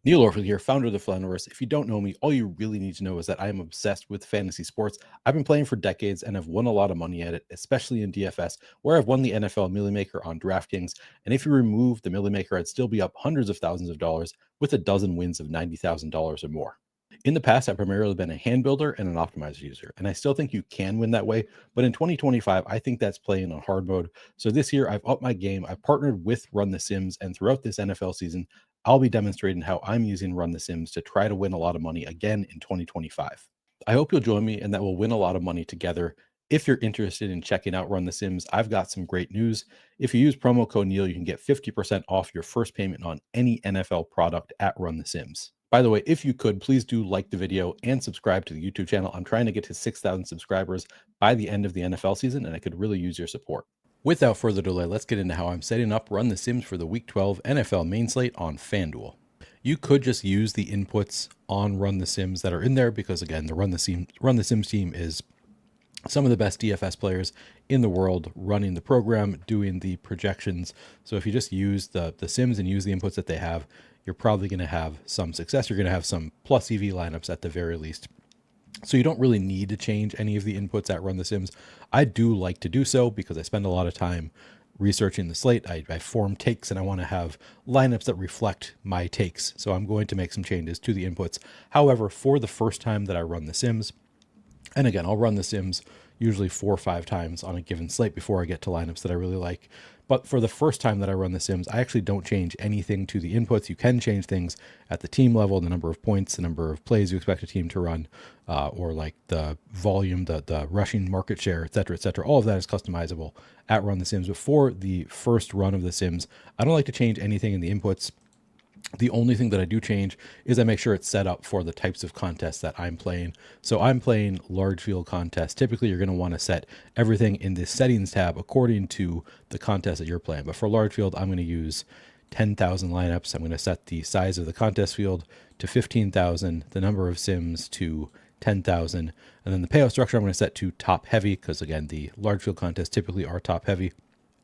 Neil Orfield here, founder of the Flanderverse. If you don't know me, all you really need to know is that I am obsessed with fantasy sports. I've been playing for decades and have won a lot of money at it, especially in DFS, where I've won the NFL Millie Maker on DraftKings. And if you remove the Millie Maker, I'd still be up hundreds of thousands of dollars with a dozen wins of $90,000 or more. In the past, I've primarily been a hand builder and an optimizer user, and I still think you can win that way. But in 2025, I think that's playing on hard mode. So this year, I've upped my game. I've partnered with Run the Sims, and throughout this NFL season, I'll be demonstrating how I'm using Run the Sims to try to win a lot of money again in 2025. I hope you'll join me and that we'll win a lot of money together. If you're interested in checking out Run the Sims, I've got some great news. If you use promo code Neil, you can get 50% off your first payment on any NFL product at Run the Sims. By the way, if you could, please do like the video and subscribe to the YouTube channel. I'm trying to get to 6,000 subscribers by the end of the NFL season, and I could really use your support. Without further delay, let's get into how I'm setting up Run the Sims for the Week 12 NFL main slate on FanDuel. You could just use the inputs on Run the Sims that are in there because, again, the Run the Sims team is some of the best DFS players in the world running the program, doing the projections. So if you just use the Sims and use the inputs that they have, you're probably going to have some success. You're going to have some plus EV lineups at the very least. So you don't really need to change any of the inputs at Run the Sims. I do like to do so because I spend a lot of time researching the slate. I form takes and I want to have lineups that reflect my takes. So I'm going to make some changes to the inputs. However, for the first time that I run the Sims, and again, I'll run the Sims usually 4 or 5 times on a given slate before I get to lineups that I really like. But for the first time that I run the Sims, I actually don't change anything to the inputs. You can change things at the team level, the number of points, the number of plays you expect a team to run, or like the volume, the rushing market share, et cetera, et cetera. All of that is customizable at Run the Sims. But for the first run of the Sims, I don't like to change anything in the inputs. The only thing that I do change is I make sure it's set up for the types of contests that I'm playing. So I'm playing large field contests. Typically, you're going to want to set everything in this settings tab according to the contest that you're playing. But for large field, I'm going to use 10,000 lineups. I'm going to set the size of the contest field to 15,000, the number of sims to 10,000, and then the payout structure I'm going to set to top heavy because, again, the large field contests typically are top heavy.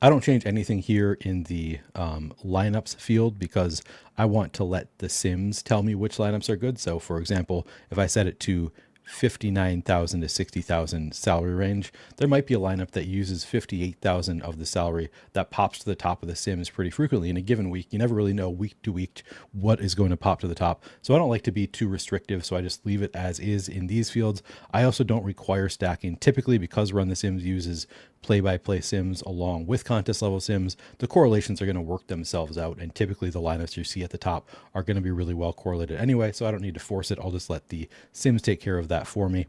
I don't change anything here in the lineups field because I want to let the Sims tell me which lineups are good. So for example, if I set it to 59,000 to 60,000 salary range, there might be a lineup that uses 58,000 of the salary that pops to the top of the Sims pretty frequently in a given week. You never really know week to week what is going to pop to the top. So I don't like to be too restrictive. So I just leave it as is in these fields. I also don't require stacking typically because Run the Sims uses play-by-play sims along with contest level sims. The correlations are going to work themselves out, and typically the lineups you see at the top are going to be really well correlated anyway, so I don't need to force it. I'll just let the sims take care of that for me.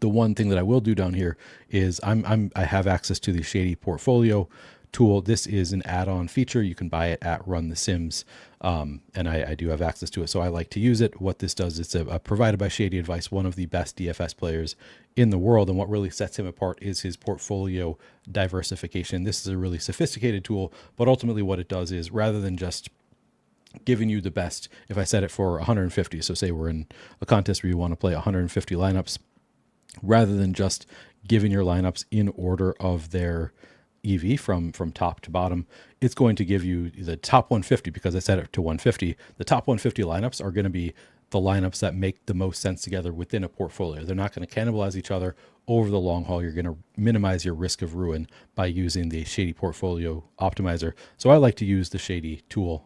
The one thing that I will do down here is I have access to the Shady Portfolio tool. This is an add-on feature. You can buy it at Run the Sims, and I do have access to it, so I like to use it. What this does is provided by Shady Advice, one of the best DFS players in the world, and what really sets him apart is his portfolio diversification. This is a really sophisticated tool, but ultimately what it does is rather than just giving you the best, if I set it for 150, so say we're in a contest where you want to play 150 lineups, rather than just giving your lineups in order of their EV from top to bottom, it's going to give you the top 150 because I set it to 150. The top 150 lineups are going to be the lineups that make the most sense together within a portfolio. They're not going to cannibalize each other over the long haul. You're going to minimize your risk of ruin by using the Shady Portfolio Optimizer. So I like to use the Shady tool.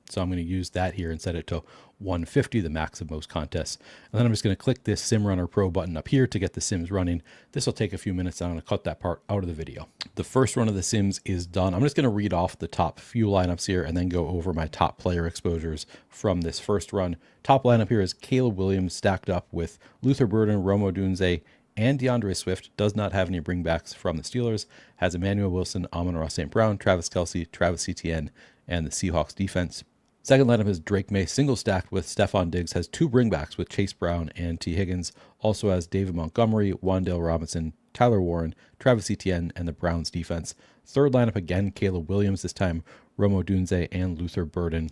So I'm going to use that here and set it to 150, the max of most contests. And then I'm just going to click this Sim Runner Pro button up here to get the Sims running. This will take a few minutes. I'm going to cut that part out of the video. The first run of the Sims is done. I'm just going to read off the top few lineups here and then go over my top player exposures from this first run. Top lineup here is Caleb Williams stacked up with Luther Burden, Romo Dunze, and DeAndre Swift. Does not have any bringbacks from the Steelers. Has Emmanuel Wilson, Amon-Ra St. Brown, Travis Kelce, Travis Etienne, and the Seahawks defense. Second lineup is Drake May single stacked with Stephon Diggs, has 2 bringbacks with Chase Brown and T. Higgins. Also has David Montgomery, Wan'Dale Robinson, Tyler Warren, Travis Etienne, and the Browns defense. Third lineup again, Caleb Williams, this time Romo Dunze and Luther Burden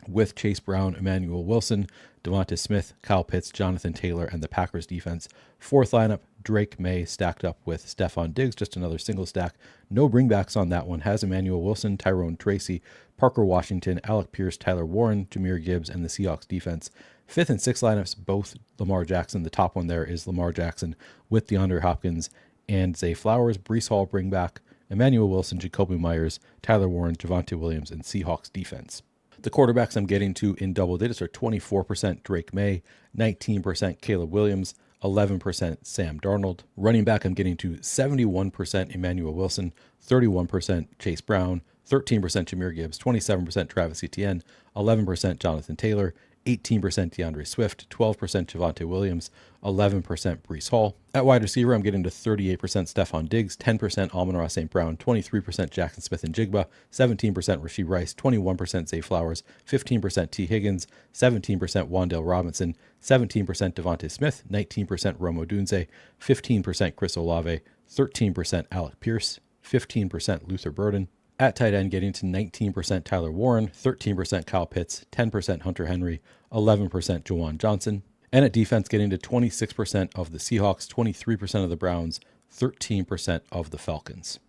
with Chase Brown, Emmanuel Wilson, Devonta Smith, Kyle Pitts, Jonathan Taylor, and the Packers defense. Fourth lineup, Drake May stacked up with Stephon Diggs, just another single stack. No bringbacks on that one. Has Emmanuel Wilson, Tyrone Tracy, Parker Washington, Alec Pierce, Tyler Warren, Jahmyr Gibbs, and the Seahawks defense. 5th and 6th lineups, both Lamar Jackson. The top one there is Lamar Jackson with DeAndre Hopkins and Zay Flowers. Breece Hall bring back, Emmanuel Wilson, Jacoby Myers, Tyler Warren, Javonte Williams, and Seahawks defense. The quarterbacks I'm getting to in double digits are 24% Drake May, 19% Caleb Williams, 11% Sam Darnold. Running back, I'm getting to 71% Emmanuel Wilson, 31% Chase Brown, 13% Jahmyr Gibbs, 27% Travis Etienne, 11% Jonathan Taylor, 18% DeAndre Swift, 12% Javonte Williams, 11% Breece Hall. At wide receiver, I'm getting to 38% Stephon Diggs, 10% Amon-Ra St. Brown, 23% Jackson Smith and Jigba, 17% Rashee Rice, 21% Zay Flowers, 15% T. Higgins, 17% Wan'Dale Robinson, 17% Devontae Smith, 19% Rome Odunze, 15% Chris Olave, 13% Alec Pierce, 15% Luther Burden. At tight end, getting to 19% Tyler Warren, 13% Kyle Pitts, 10% Hunter Henry, 11% Juwan Johnson. And at defense, getting to 26% of the Seahawks, 23% of the Browns, 13% of the Falcons.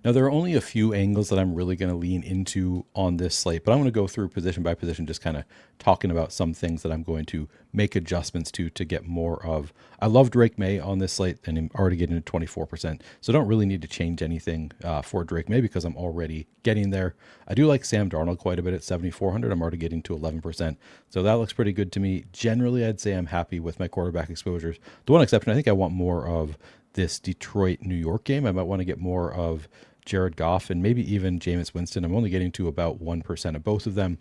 Now, there are only a few angles that I'm really going to lean into on this slate, but I'm going to go through position by position, just kind of talking about some things that I'm going to make adjustments to get more of. I love Drake May on this slate, and I'm already getting to 24%, so I don't really need to change anything for Drake May because I'm already getting there. I do like Sam Darnold quite a bit at 7,400. I'm already getting to 11%, so that looks pretty good to me. Generally, I'd say I'm happy with my quarterback exposures. The one exception, I think I want more of this Detroit-New York game. I might want to get more of Jared Goff and maybe even Jameis Winston. I'm only getting to about 1% of both of them.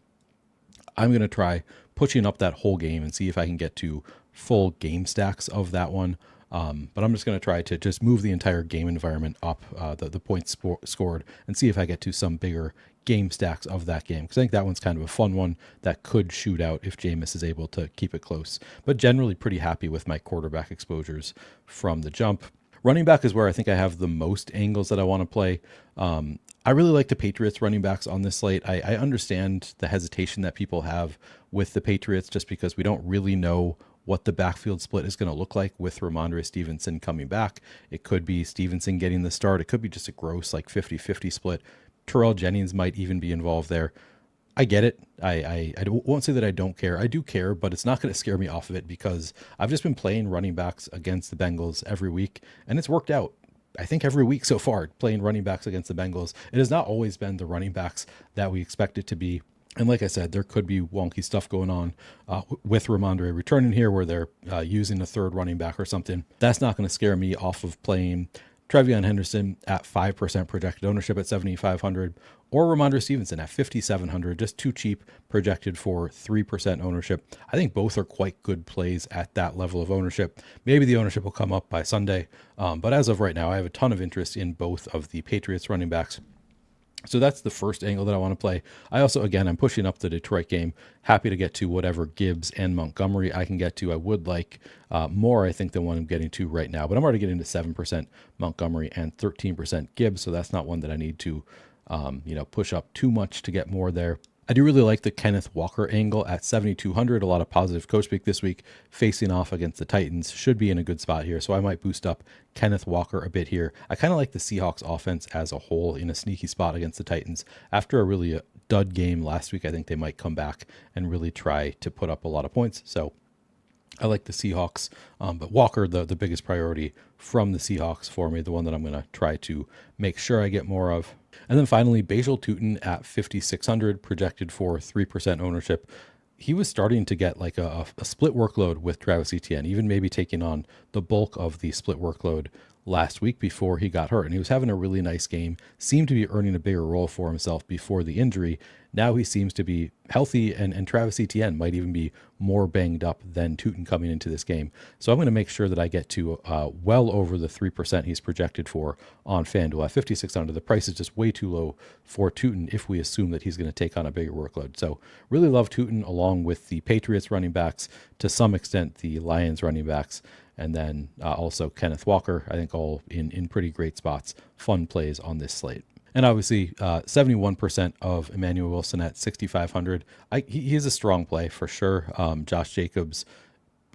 I'm going to try pushing up that whole game and see if I can get to full game stacks of that one. But I'm just going to try to just move the entire game environment up, the points scored, and see if I get to some bigger game stacks of that game. Because I think that one's kind of a fun one that could shoot out if Jameis is able to keep it close. But generally pretty happy with my quarterback exposures from the jump. Running back is where I think I have the most angles that I want to play. I really like the Patriots running backs on this slate. I understand the hesitation that people have with the Patriots just because we don't really know what the backfield split is going to look like with Ramondre Stevenson coming back. It could be Stevenson getting the start. It could be just a gross like 50-50 split. Terrell Jennings might even be involved there. I get it. I won't say that I don't care. I do care, but it's not going to scare me off of it because I've just been playing running backs against the Bengals every week, and it's worked out. I think every week so far, playing running backs against the Bengals. It has not always been the running backs that we expect it to be. And like I said, there could be wonky stuff going on with Ramondre returning here where they're using a third running back or something. That's not going to scare me off of playing Trevion Henderson at 5% projected ownership at 7,500, or Ramondre Stevenson at 5,700, just too cheap, projected for 3% ownership. I think both are quite good plays at that level of ownership. Maybe the ownership will come up by Sunday, but as of right now, I have a ton of interest in both of the Patriots running backs. So that's the first angle that I want to play. I also, again, I'm pushing up the Detroit game. Happy to get to whatever Gibbs and Montgomery I can get to. I would like more, I think, than what I'm getting to right now. But I'm already getting to 7% Montgomery and 13% Gibbs. So that's not one that I need to, push up too much to get more there. I do really like the Kenneth Walker angle at 7,200. A lot of positive coach pick this week, facing off against the Titans. Should be in a good spot here. So I might boost up Kenneth Walker a bit here. I kind of like the Seahawks offense as a whole in a sneaky spot against the Titans. After a really dud game last week, I think they might come back and really try to put up a lot of points. So I like the Seahawks, but Walker, the biggest priority from the Seahawks for me, the one that I'm going to try to make sure I get more of. And then finally, Bajal Tutin at 5,600, projected for 3% ownership. He was starting to get like a split workload with Travis Etienne, even maybe taking on the bulk of the split workload last week before he got hurt. And he was having a really nice game, seemed to be earning a bigger role for himself before the injury. Now he seems to be healthy, and Travis Etienne might even be more banged up than Tutin coming into this game. So I'm going to make sure that I get to well over the 3% he's projected for on FanDuel. At 5,600, the price is just way too low for Tutin if we assume that he's going to take on a bigger workload. So really love Tutin along with the Patriots running backs, to some extent the Lions running backs, and then also Kenneth Walker, I think all in pretty great spots. Fun plays on this slate. And obviously, 71% of Emmanuel Wilson at 6,500. He's a strong play for sure. Josh Jacobs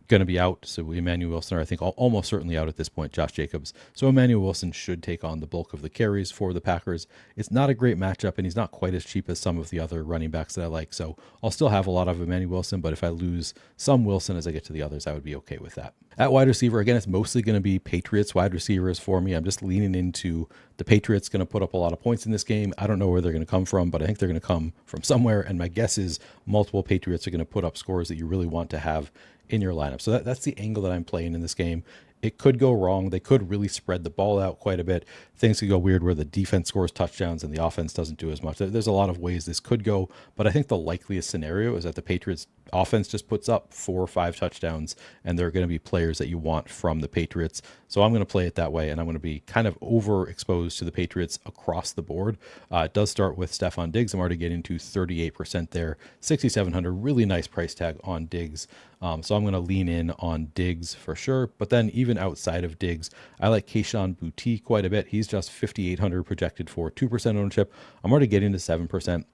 going to be out. So Emmanuel Wilson are, I think, almost certainly out at this point. Josh Jacobs. So Emmanuel Wilson should take on the bulk of the carries for the Packers. It's not a great matchup, and he's not quite as cheap as some of the other running backs that I like. So I'll still have a lot of Emmanuel Wilson, but if I lose some Wilson as I get to the others, I would be okay with that. At wide receiver, again, it's mostly going to be Patriots wide receivers for me. I'm just leaning into the Patriots going to put up a lot of points in this game. I don't know where they're going to come from, but I think they're going to come from somewhere. And my guess is multiple Patriots are going to put up scores that you really want to have in your lineup. So that's the angle that I'm playing in this game. It could go wrong. They could really spread the ball out quite a bit. Things could go weird where the defense scores touchdowns and the offense doesn't do as much. There's a lot of ways this could go, but I think the likeliest scenario is that the Patriots offense just puts up 4 or 5 touchdowns, and there are going to be players that you want from the Patriots. So I'm going to play it that way, and I'm going to be kind of overexposed to the Patriots across the board. It does start with Stephon Diggs. I'm already getting to 38% there, 6,700. Really nice price tag on Diggs. So I'm going to lean in on Diggs for sure. But then even outside of Diggs, I like Kayshon Boutte quite a bit. He's just 5,800 projected for 2% ownership. I'm already getting to 7%.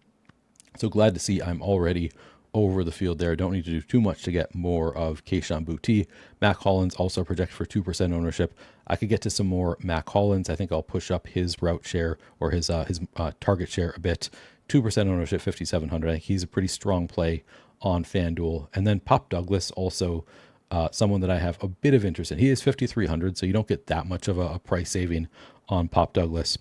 So glad to see I'm already over the field there. Don't need to do too much to get more of Kayshon Boutte. Mac Hollins also projected for 2% ownership. I could get to some more Mac Hollins. I think I'll push up his route share or his target share a bit. 2% ownership, 5,700. I think he's a pretty strong play on FanDuel. And then Pop Douglas, also someone that I have a bit of interest in. He is 5,300, so you don't get that much of a price saving on Pop Douglas.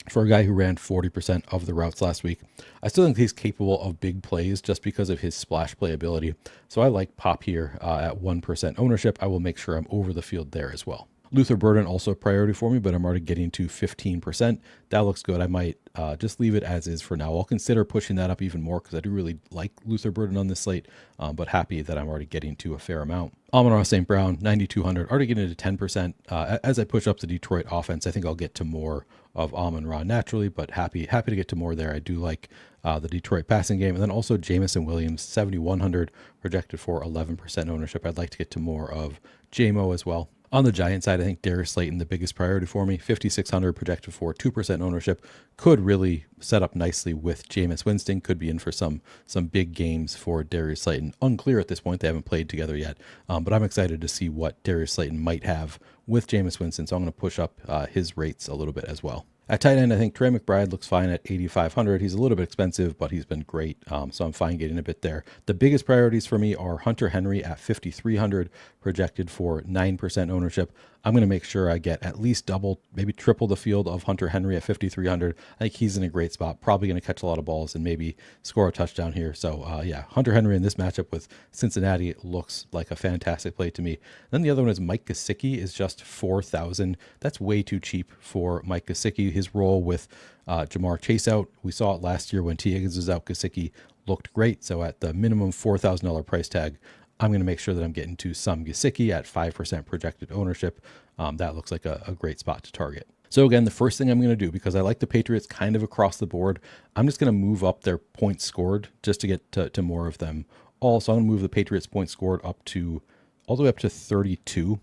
For a guy who ran 40% of the routes last week, I still think he's capable of big plays just because of his splash play ability. So I like Pop here at 1% ownership. I will make sure I'm over the field there as well. Luther Burden also a priority for me, but I'm already getting to 15%. That looks good. I might just leave it as is for now. I'll consider pushing that up even more because I do really like Luther Burden on this slate, but happy that I'm already getting to a fair amount. Amon-Ra St. Brown, 9,200, already getting to 10%. As I push up the Detroit offense, I think I'll get to more of Amon-Ra naturally, but happy to get to more there. I do like the Detroit passing game. And then also Jamison Williams, 7,100, projected for 11% ownership. I'd like to get to more of JMO as well. On the Giant side, I think Darius Slayton, the biggest priority for me, 5,600 projected for 2% ownership, could really set up nicely with Jameis Winston, could be in for some big games for Darius Slayton. Unclear at this point, they haven't played together yet, but I'm excited to see what Darius Slayton might have with Jameis Winston, so I'm going to push up his rates a little bit as well. At tight end, I think Trey McBride looks fine at 8,500. He's a little bit expensive, but he's been great, so I'm fine getting a bit there. The biggest priorities for me are Hunter Henry at 5,300, projected for 9% ownership. I'm going to make sure I get at least double, maybe triple the field of Hunter Henry at 5,300. I think he's in a great spot, probably going to catch a lot of balls and maybe score a touchdown here. So yeah, Hunter Henry in this matchup with Cincinnati looks like a fantastic play to me. Then the other one is Mike Gesicki is just 4,000. That's way too cheap for Mike Gesicki. His role with Jamar Chase out, we saw it last year when T. Higgins was out. Gesicki looked great. So at the minimum $4,000 price tag, I'm going to make sure that I'm getting to some Gesicki at 5% projected ownership. That looks like a great spot to target. So again, the first thing I'm going to do, because I like the Patriots kind of across the board, I'm just going to move up their points scored just to get to more of them. Also, I'm going to move the Patriots points scored up to all the way up to 32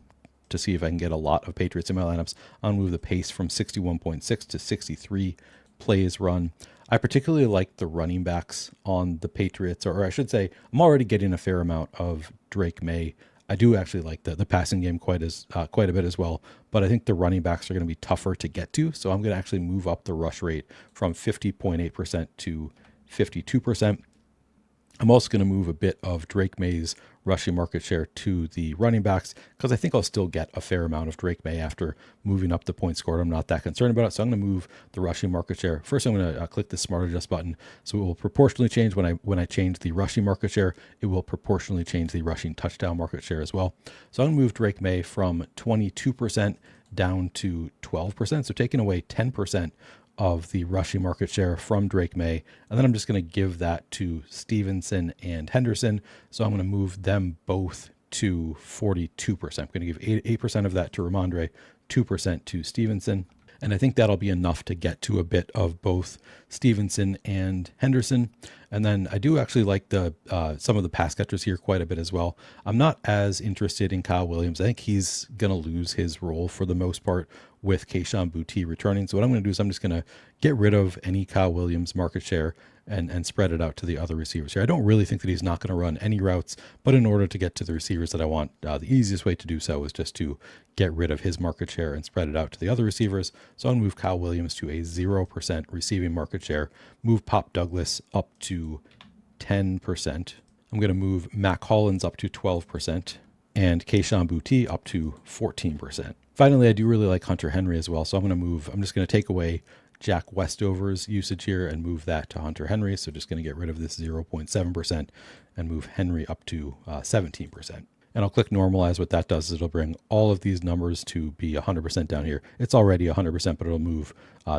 to see if I can get a lot of Patriots in my lineups. I'll move the pace from 61.6 to 63 plays run. I particularly like the running backs on the Patriots, or I should say, I'm already getting a fair amount of Drake May. I do actually like the passing game quite a bit as well, but I think the running backs are going to be tougher to get to, so I'm going to actually move up the rush rate from 50.8% to 52%. I'm also going to move a bit of Drake May's rushing market share to the running backs because I think I'll still get a fair amount of Drake May after moving up the point scored. I'm not that concerned about it, so I'm going to move the rushing market share. First, I'm going to click the Smart Adjust button, so it will proportionally change when I change the rushing market share. It will proportionally change the rushing touchdown market share as well. So I'm going to move Drake May from 22% down to 12%, so taking away 10% of the rushing market share from Drake May. And then I'm just going to give that to Stevenson and Henderson. So I'm going to move them both to 42%. I'm going to give 8% of that to Ramondre, 2% to Stevenson. And I think that'll be enough to get to a bit of both Stevenson and Henderson. And then I do actually like the some of the pass catchers here quite a bit as well. I'm not as interested in Kyle Williams. I think he's going to lose his role for the most part with Kayshon Boutte returning. So what I'm going to do is I'm just going to get rid of any Kyle Williams market share and spread it out to the other receivers here. I don't really think that he's not going to run any routes, but in order to get to the receivers that I want, the easiest way to do so is just to get rid of his market share and spread it out to the other receivers. So I'm going to move Kyle Williams to a 0% receiving market share, move Pop Douglas up to 10%. I'm going to move Mac Hollins up to 12% and Kayshon Boutte up to 14%. Finally, I do really like Hunter Henry as well. So I'm just going to take away Jack Westover's usage here and move that to Hunter Henry. So just going to get rid of this 0.7% and move Henry up to 17%. And I'll click normalize. What that does is it'll bring all of these numbers to be 100% down here. It's already 100%, but it'll move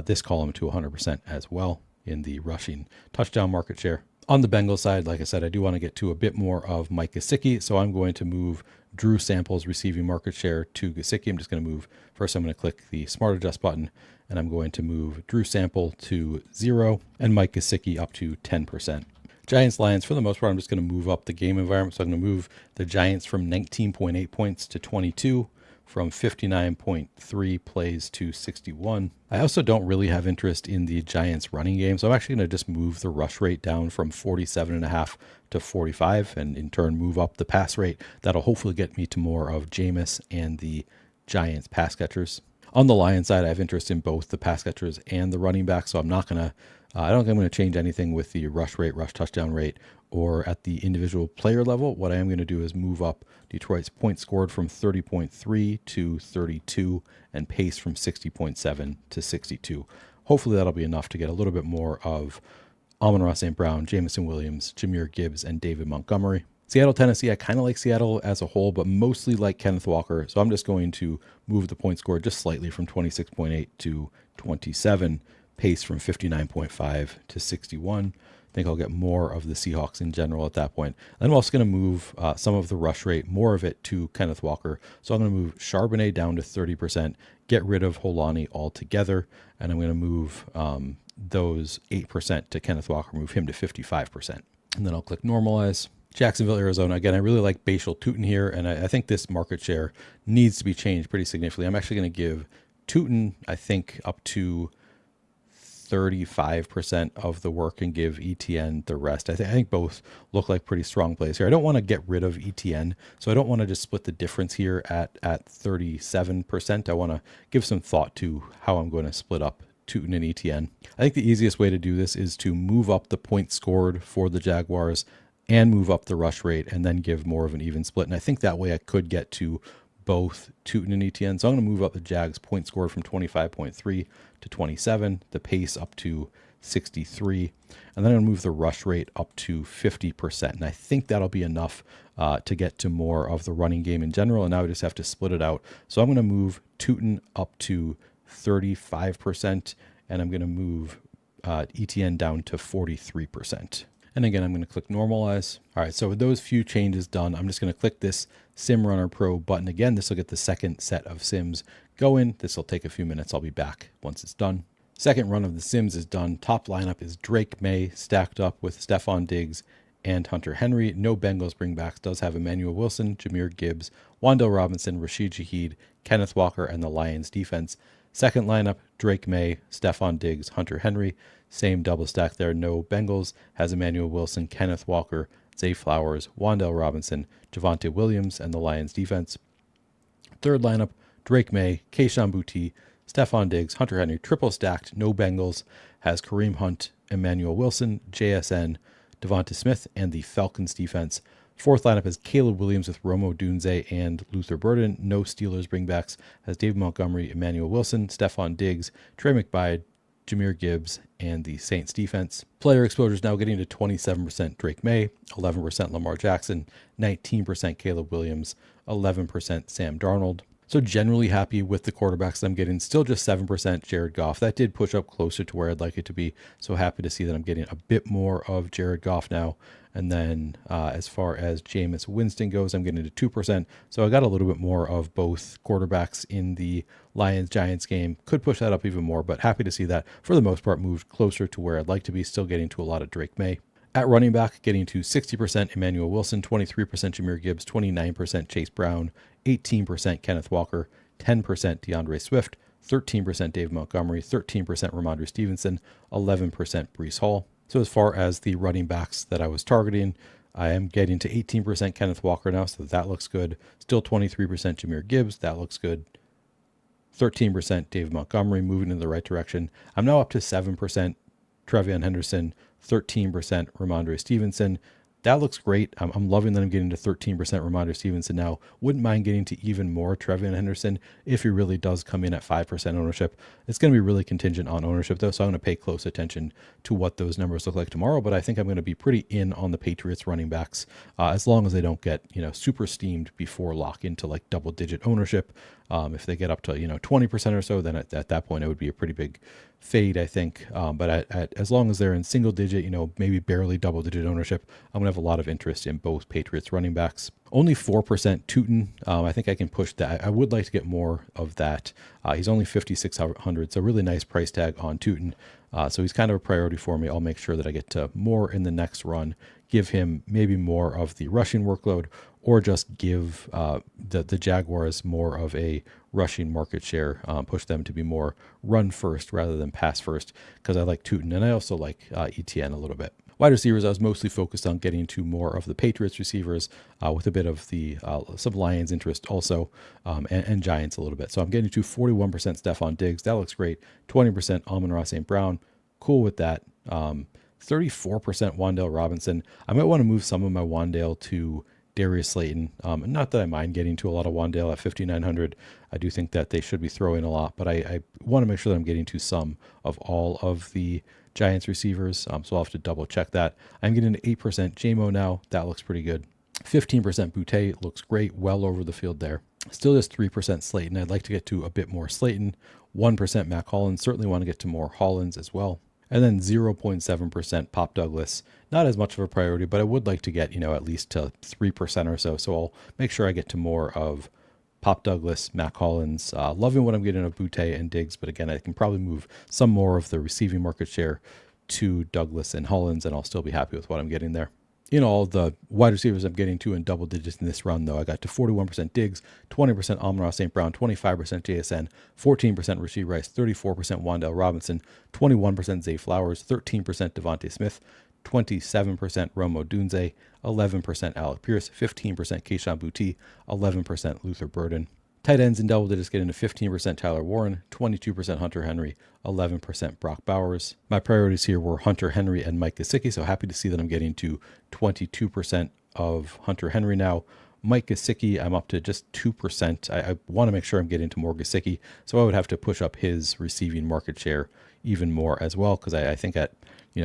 this column to 100% as well in the rushing touchdown market share. On the Bengals side, like I said, I do want to get to a bit more of Mike Gesicki, so I'm going to move Drew Sample's receiving market share to Gesicki. I'm just going to move, first I'm going to click the Smart Adjust button, and I'm going to move Drew Sample to 0 and Mike Gesicki up to 10%. Giants, Lions, for the most part, I'm just going to move up the game environment. So I'm going to move the Giants from 19.8 points to 22, from 59.3 plays to 61. I also don't really have interest in the Giants running game, so I'm actually going to just move the rush rate down from 47.5 to 45, and in turn move up the pass rate. That'll hopefully get me to more of Jameis and the Giants pass catchers. On the Lions side, I have interest in both the pass catchers and the running back, so I'm not going to I don't think I'm going to change anything with the rush rate, rush touchdown rate, or at the individual player level. What I am going to do is move up Detroit's points scored from 30.3 to 32 and pace from 60.7 to 62. Hopefully that'll be enough to get a little bit more of Amon-Ra St. Brown, Jameson Williams, Jahmyr Gibbs, and David Montgomery. Seattle, Tennessee, I kind of like Seattle as a whole, but mostly like Kenneth Walker. So I'm just going to move the point score just slightly from 26.8 to 27. Pace from 59.5 to 61. I think I'll get more of the Seahawks in general at that point. And I'm also going to move some of the rush rate, more of it to Kenneth Walker. So I'm going to move Charbonnet down to 30%, get rid of Holani altogether, and I'm going to move those 8% to Kenneth Walker, move him to 55%. And then I'll click normalize. Jacksonville, Arizona. Again, I really like Bashal Tutin here, and I think this market share needs to be changed pretty significantly. I'm actually going to give Tutin, I think, up to 35% of the work and give ETN the rest. I think both look like pretty strong plays here. I don't want to get rid of ETN, so I don't want to just split the difference here at 37%. I want to give some thought to how I'm going to split up Tutin and ETN. I think the easiest way to do this is to move up the points scored for the Jaguars and move up the rush rate and then give more of an even split. And I think that way I could get to both Tutin and ETN. So I'm going to move up the Jags point score from 25.3 to 27, the pace up to 63, and then I'm going to move the rush rate up to 50%. And I think that'll be enough to get to more of the running game in general. And now I just have to split it out. So I'm going to move Tutin up to 35%, and I'm going to move ETN down to 43%. And again, I'm going to click normalize. All right, so with those few changes done, I'm just going to click this Sim Runner Pro button again. This will get the second set of sims going. This will take a few minutes. I'll be back once it's done. Second run of the sims is done. Top lineup is Drake May stacked up with Stephon Diggs and Hunter Henry. No Bengals bringbacks. Does have Emmanuel Wilson, Jahmyr Gibbs, Wan'Dale Robinson, Rashid Shaheed, Kenneth Walker, and the Lions defense. Second lineup, Drake May, Stephon Diggs, Hunter Henry. Same double stack there. No Bengals. Has Emmanuel Wilson, Kenneth Walker, Zay Flowers, Wan'Dale Robinson, Javonte Williams, and the Lions defense. Third lineup, Drake May, Kayshon Boutte, Stephon Diggs, Hunter Henry. Triple stacked. No Bengals. Has Kareem Hunt, Emmanuel Wilson, JSN, Devonta Smith, and the Falcons defense. Fourth lineup is Caleb Williams with Romo Dunze and Luther Burden. No Steelers bringbacks. Has David Montgomery, Emmanuel Wilson, Stephon Diggs, Trey McBride, Jahmyr Gibbs, and the Saints defense. Player exposure is now getting to 27% Drake May, 11% Lamar Jackson, 19% Caleb Williams, 11% Sam Darnold. So generally happy with the quarterbacks I'm getting. Still just 7% Jared Goff. That did push up closer to where I'd like it to be. So happy to see that I'm getting a bit more of Jared Goff now. And then as far as Jameis Winston goes, I'm getting to 2%. So I got a little bit more of both quarterbacks in the Lions-Giants game. Could push that up even more, but happy to see that for the most part moved closer to where I'd like to be. Still getting to a lot of Drake May. At running back, getting to 60% Emmanuel Wilson, 23% Jahmyr Gibbs, 29% Chase Brown, 18% Kenneth Walker, 10% DeAndre Swift, 13% Dave Montgomery, 13% Ramondre Stevenson, 11% Breece Hall. So as far as the running backs that I was targeting, I am getting to 18% Kenneth Walker now, so that looks good. Still 23% Jahmyr Gibbs, that looks good. 13% Dave Montgomery, moving in the right direction. I'm now up to 7% Trevion Henderson, 13% Ramondre Stevenson. That looks great. I'm loving that I'm getting to 13% Ramondre Stevenson now. Wouldn't mind getting to even more Trevion Henderson if he really does come in at 5% ownership. It's going to be really contingent on ownership, though, so I'm going to pay close attention to what those numbers look like tomorrow. But I think I'm going to be pretty in on the Patriots running backs as long as they don't get super steamed before lock into like double-digit ownership. If they get up to 20% or so, then at that point it would be a pretty big fade, I think. But as long as they're in single digit, maybe barely double digit ownership, I'm gonna have a lot of interest in both Patriots running backs. Only 4% Tootin. I think I can push that. I would like to get more of that. He's only 5,600, so really nice price tag on Tootin. So he's kind of a priority for me. I'll make sure that I get to more in the next run, give him maybe more of the rushing workload, or just give the Jaguars more of a rushing market share, push them to be more run first rather than pass first, because I like Tootin and I also like ETN a little bit. Wide receivers, I was mostly focused on getting to more of the Patriots receivers with a bit of the some Lions interest also, and Giants a little bit. So I'm getting to 41% Stephon Diggs. That looks great. 20% Amon-Ra St. Brown. Cool with that. 34% Wan'Dale Robinson. I might want to move some of my Wan'Dale to Darius Slayton. Not that I mind getting to a lot of Wan'Dale at 5,900. I do think that they should be throwing a lot, but I want to make sure that I'm getting to some of all of the Giants receivers. So I'll have to double check that. I'm getting to 8% JMO now. That looks pretty good. 15% Boutte looks great. Well over the field there. Still just 3% Slayton. I'd like to get to a bit more Slayton. 1% Mac Hollins. Certainly want to get to more Hollins as well. And then 0.7% Pop Douglas. Not as much of a priority, but I would like to get, at least to 3% or so. So I'll make sure I get to more of Pop Douglas, Mac Hollins. Loving what I'm getting of Boutte and Diggs, but again, I can probably move some more of the receiving market share to Douglas and Hollins, and I'll still be happy with what I'm getting there. In all, the wide receivers I'm getting to in double digits in this run, though, I got to 41% Diggs, 20% Amon-Ra St. Brown, 25% JSN, 14% Rashee Rice, 34% Wan'Dale Robinson, 21% Zay Flowers, 13% Devontae Smith, 27% Rome Odunze, 11% Alec Pierce, 15% Kayshon Boutte, 11% Luther Burden. Tight ends in double digits get into 15% Tyler Warren, 22% Hunter Henry, 11% Brock Bowers. My priorities here were Hunter Henry and Mike Gesicki, so happy to see that I'm getting to 22% of Hunter Henry now. Mike Gesicki, I'm up to just 2%. I want to make sure I'm getting to more Gesicki, so I would have to push up his receiving market share even more as well, because I think at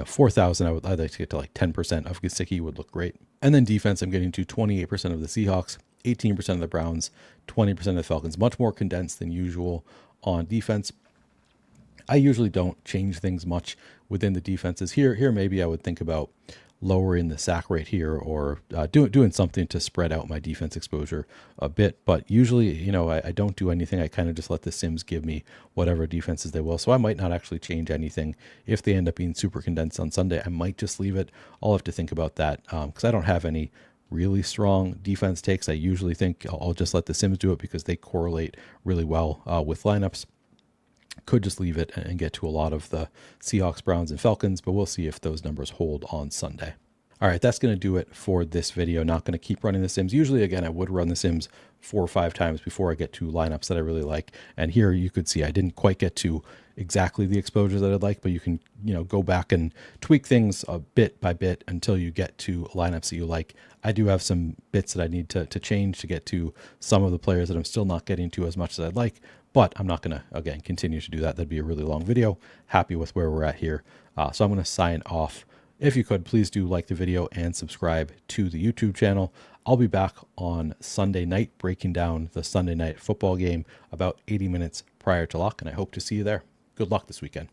4,000, I'd like to get to like 10% of Gesicki would look great. And then defense, I'm getting to 28% of the Seahawks, 18% of the Browns, 20% of the Falcons. Much more condensed than usual on defense. I usually don't change things much within the defenses. Here maybe I would think about lowering the sack rate here, or doing something to spread out my defense exposure a bit. But usually, I don't do anything. I kind of just let the Sims give me whatever defenses they will. So I might not actually change anything. If they end up being super condensed on Sunday, I might just leave it. I'll have to think about that because I don't have any really strong defense takes. I usually think I'll just let the Sims do it because they correlate really well with lineups. Could just leave it and get to a lot of the Seahawks, Browns, and Falcons, but we'll see if those numbers hold on Sunday. All right, that's going to do it for this video. Not going to keep running the Sims. Usually, again, I would run the Sims 4 or 5 times before I get to lineups that I really like. And here you could see I didn't quite get to exactly the exposures that I'd like, but you can, go back and tweak things a bit by bit until you get to lineups that you like. I do have some bits that I need to change to get to some of the players that I'm still not getting to as much as I'd like, but I'm not going to, again, continue to do that. That'd be a really long video. Happy with where we're at here. So I'm going to sign off. If you could, please do like the video and subscribe to the YouTube channel. I'll be back on Sunday night breaking down the Sunday night football game about 80 minutes prior to lock, and I hope to see you there. Good luck this weekend.